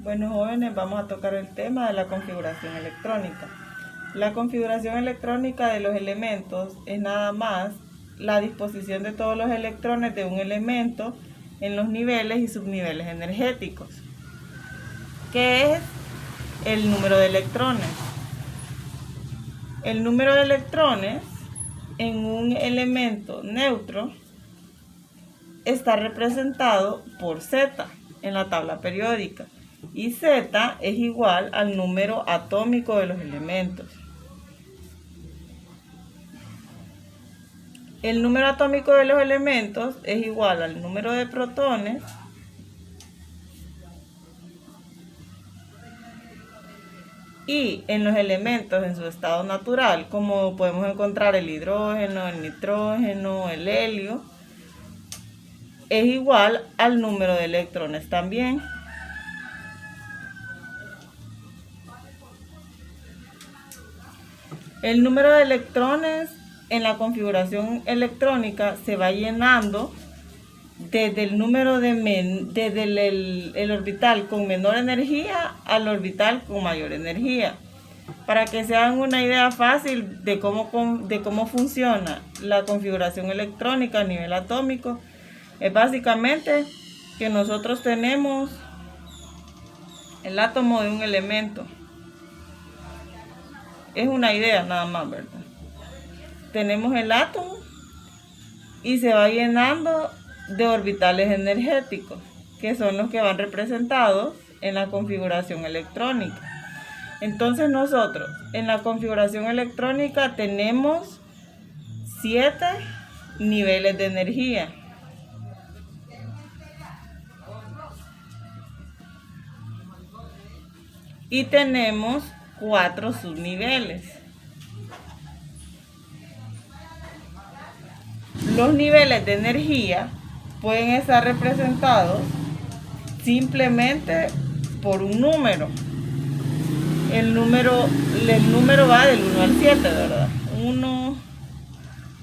Bueno, jóvenes, vamos a tocar el tema de la configuración electrónica. La configuración electrónica de los elementos es nada más la disposición de todos los electrones de un elemento en los niveles y subniveles energéticos. ¿Qué es el número de electrones? El número de electrones en un elemento neutro está representado por Z en la tabla periódica. Y Z es igual al número atómico de los elementos. El número atómico de los elementos es igual al número de protones y en los elementos en su estado natural, como podemos encontrar el hidrógeno, el nitrógeno, el helio, es igual al número de electrones también. El número de electrones en la configuración electrónica se va llenando desde el número desde el orbital con menor energía al orbital con mayor energía. Para que se hagan una idea fácil de cómo funciona la configuración electrónica a nivel atómico, es básicamente que nosotros tenemos el átomo de un elemento. Es una idea nada más, ¿verdad? Tenemos el átomo y se va llenando de orbitales energéticos, que son los que van representados en la configuración electrónica. Entonces nosotros en la configuración electrónica tenemos 7 niveles de energía. Y tenemos 4 subniveles. Los niveles de energía pueden estar representados simplemente por un número. El número va del 1 al 7, ¿verdad? 1,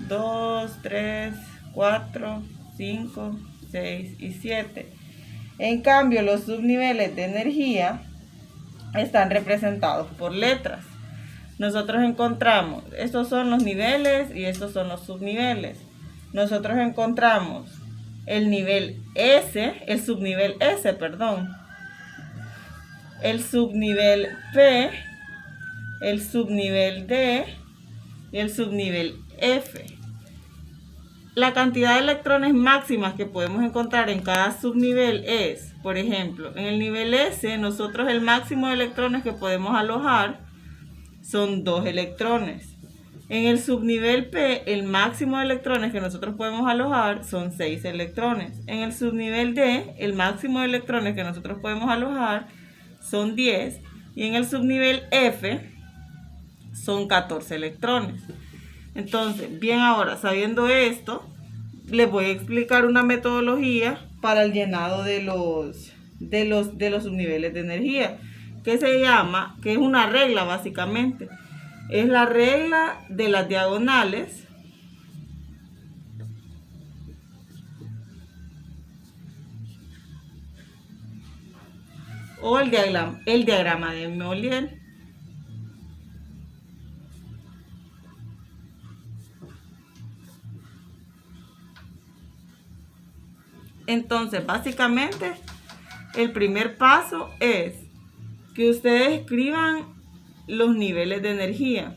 2, 3, 4, 5, 6 y 7. En cambio, los subniveles de energía están representados por letras. Nosotros encontramos, estos son los niveles y estos son los subniveles. Nosotros encontramos el nivel S, el subnivel S, perdón, el subnivel P, el subnivel D y el subnivel F. La cantidad de electrones máximas que podemos encontrar en cada subnivel es, por ejemplo, en el nivel S, nosotros el máximo de electrones que podemos alojar son 2 electrones. En el subnivel P, el máximo de electrones que nosotros podemos alojar son 6 electrones. En el subnivel D, el máximo de electrones que nosotros podemos alojar son 10. Y en el subnivel F, son 14 electrones. Entonces, bien, ahora, sabiendo esto, les voy a explicar una metodología para el llenado de los subniveles de energía, que es una regla básicamente. Es la regla de las diagonales o el diagrama de Méolière. Entonces, básicamente, el primer paso es que ustedes escriban los niveles de energía,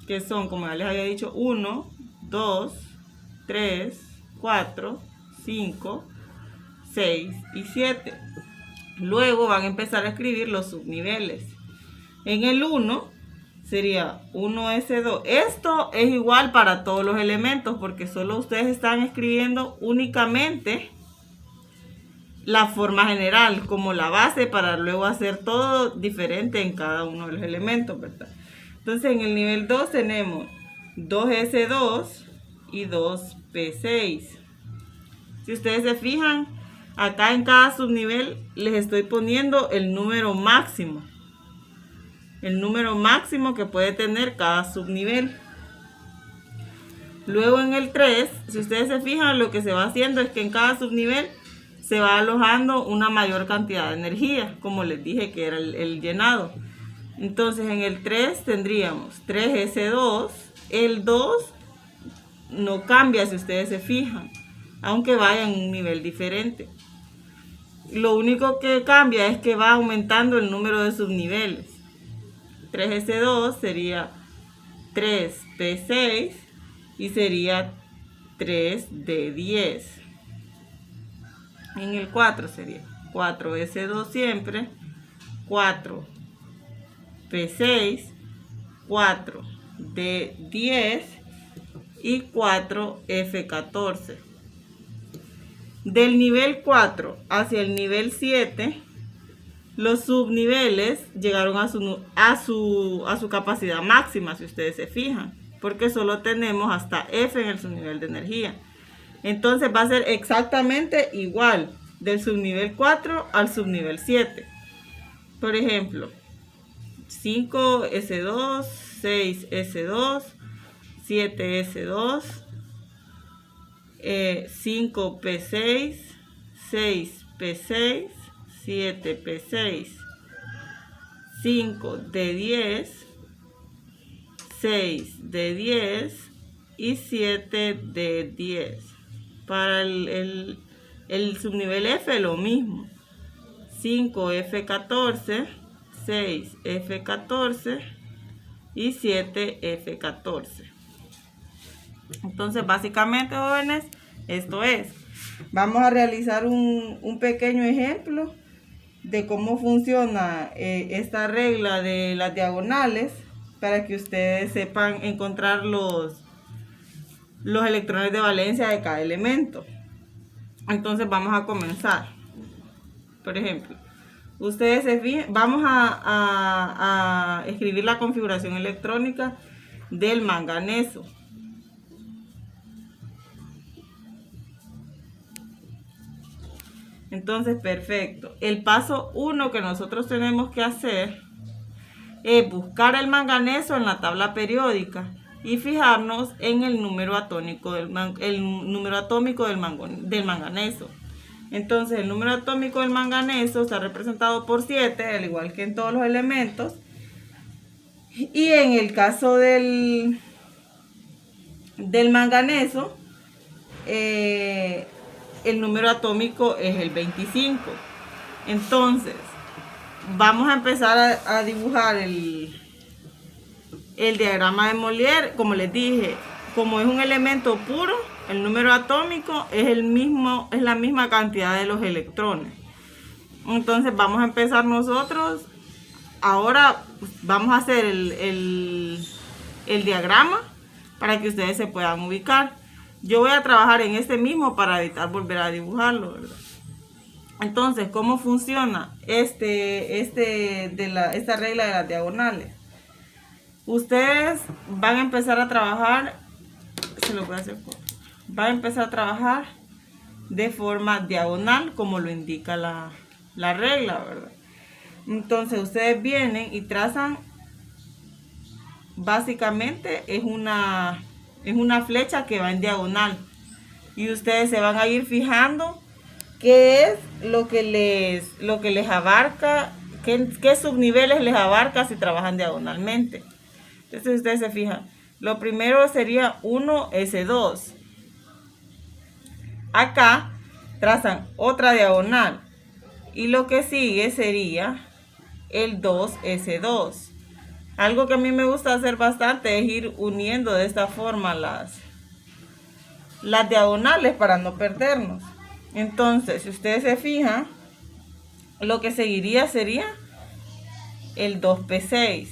que son, como ya les había dicho, 1, 2, 3, 4, 5, 6 y 7. Luego van a empezar a escribir los subniveles. En el 1 sería 1s2. Esto es igual para todos los elementos porque solo ustedes están escribiendo únicamente la forma general como la base para luego hacer todo diferente en cada uno de los elementos, ¿verdad? Entonces en el nivel 2 tenemos 2s2 y 2p6. Si ustedes se fijan, acá en cada subnivel les estoy poniendo el número máximo. El número máximo que puede tener cada subnivel. Luego en el 3, si ustedes se fijan, lo que se va haciendo es que en cada subnivel se va alojando una mayor cantidad de energía, como les dije que era el llenado. Entonces en el 3 tendríamos 3S2, el 2 no cambia si ustedes se fijan, aunque vaya en un nivel diferente. Lo único que cambia es que va aumentando el número de subniveles. 3S2 sería 3P6 y sería 3D10. En el 4 sería 4S2 siempre, 4P6, 4D10 y 4F14. Del nivel 4 hacia el nivel 7, los subniveles llegaron a su capacidad máxima, si ustedes se fijan, porque solo tenemos hasta F en el subnivel de energía. Entonces va a ser exactamente igual del subnivel 4 al subnivel 7. Por ejemplo, 5S2, 6S2, 7S2, 5P6, 6P6, 7P6, 5D10, 6D10 y 7D10. Para el subnivel F lo mismo, 5F14, 6F14 y 7F14. Entonces básicamente, jóvenes, esto es. Vamos a realizar un pequeño ejemplo de cómo funciona esta regla de las diagonales, para que ustedes sepan encontrar los electrones de valencia de cada elemento. Entonces vamos a comenzar. Por ejemplo, ustedes se fijan, vamos a escribir la configuración electrónica del manganeso. Entonces, perfecto. El paso 1 que nosotros tenemos que hacer es buscar el manganeso en la tabla periódica y fijarnos en el número atómico del manganeso. Entonces, el número atómico del manganeso está representado por 7, al igual que en todos los elementos. Y en el caso del manganeso, el número atómico es el 25. Entonces, vamos a empezar a dibujar el diagrama de Molière. Como les dije, como es un elemento puro, el número atómico es la misma cantidad de los electrones. Entonces vamos a empezar nosotros. Ahora vamos a hacer el diagrama para que ustedes se puedan ubicar. Yo voy a trabajar en este mismo para evitar volver a dibujarlo, ¿verdad? Entonces, ¿cómo funciona esta regla de las diagonales? Ustedes van a empezar a trabajar, van a empezar a trabajar de forma diagonal, como lo indica la regla, ¿verdad? Entonces, ustedes vienen y trazan, básicamente es una flecha que va en diagonal. Y ustedes se van a ir fijando qué es lo que les abarca, qué subniveles les abarca si trabajan diagonalmente. Entonces ustedes se fijan, lo primero sería 1S2. Acá trazan otra diagonal y lo que sigue sería el 2S2. Algo que a mí me gusta hacer bastante es ir uniendo de esta forma las diagonales para no perdernos. Entonces, si ustedes se fijan, lo que seguiría sería el 2P6.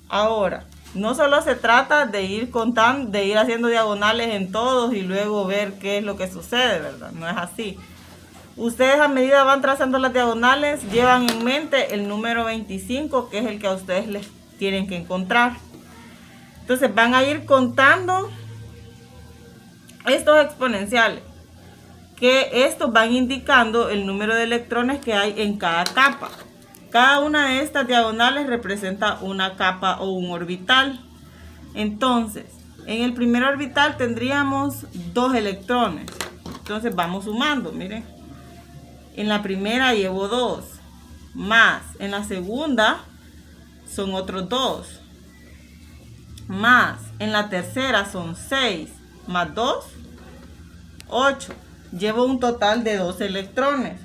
Ahora, no solo se trata de ir contando, de ir haciendo diagonales en todos y luego ver qué es lo que sucede, ¿verdad? No es así. Ustedes, a medida van trazando las diagonales, llevan en mente el número 25, que es el que a ustedes les tienen que encontrar. Entonces van a ir contando estos exponenciales, que estos van indicando el número de electrones que hay en cada capa. Cada una de estas diagonales representa una capa o un orbital. Entonces, En el primer orbital tendríamos 2 electrones. Entonces vamos sumando, miren. En la primera llevo 2, más en la segunda son otros 2, más en la tercera son 6, más 2, 8. Llevo un total de 2 electrones.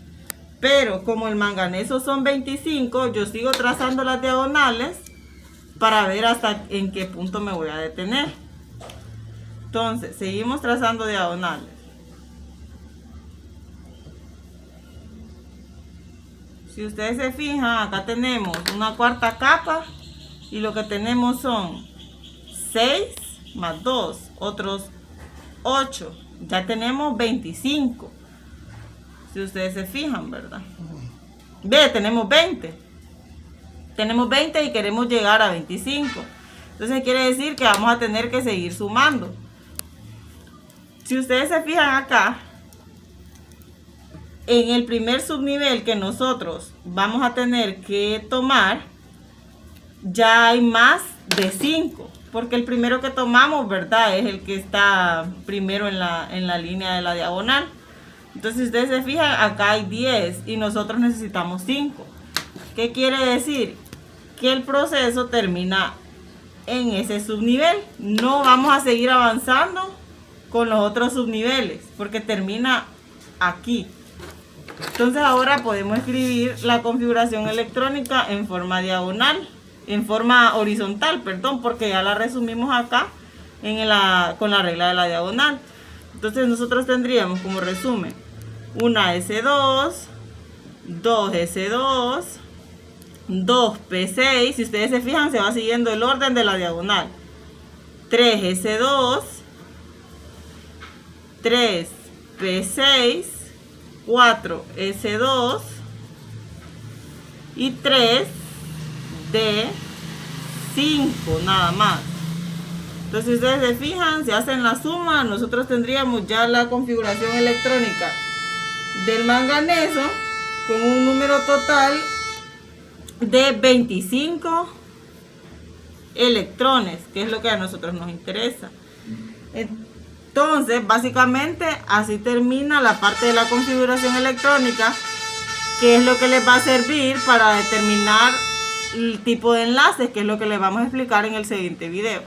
Pero como el manganeso son 25, yo sigo trazando las diagonales para ver hasta en qué punto me voy a detener. Entonces, seguimos trazando diagonales. Si ustedes se fijan, acá tenemos una cuarta capa y lo que tenemos son 6 más 2, otros 8. Ya tenemos 25. Si ustedes se fijan, ¿verdad? Ve, tenemos 20. Tenemos 20 y queremos llegar a 25. Entonces quiere decir que vamos a tener que seguir sumando. Si ustedes se fijan acá, en el primer subnivel que nosotros vamos a tener que tomar, ya hay más de 5. Porque el primero que tomamos, ¿verdad? Es el que está primero en la línea de la diagonal. Entonces, si ustedes se fijan, acá hay 10 y nosotros necesitamos 5. ¿Qué quiere decir? Que el proceso termina en ese subnivel. No vamos a seguir avanzando con los otros subniveles porque termina aquí. Entonces, ahora podemos escribir la configuración electrónica en forma diagonal, en forma horizontal, perdón, porque ya la resumimos acá con la regla de la diagonal. Entonces, nosotros tendríamos como resumen una S2, 2 S2, 2 P6, si ustedes se fijan se va siguiendo el orden de la diagonal, 3 S2, 3 P6, 4 S2 y 3 D5 nada más. Entonces, si ustedes se fijan, si hacen la suma, nosotros tendríamos ya la configuración electrónica del manganeso con un número total de 25 electrones, que es lo que a nosotros nos interesa. Entonces, básicamente, así termina la parte de la configuración electrónica, que es lo que les va a servir para determinar el tipo de enlaces, que es lo que les vamos a explicar en el siguiente video.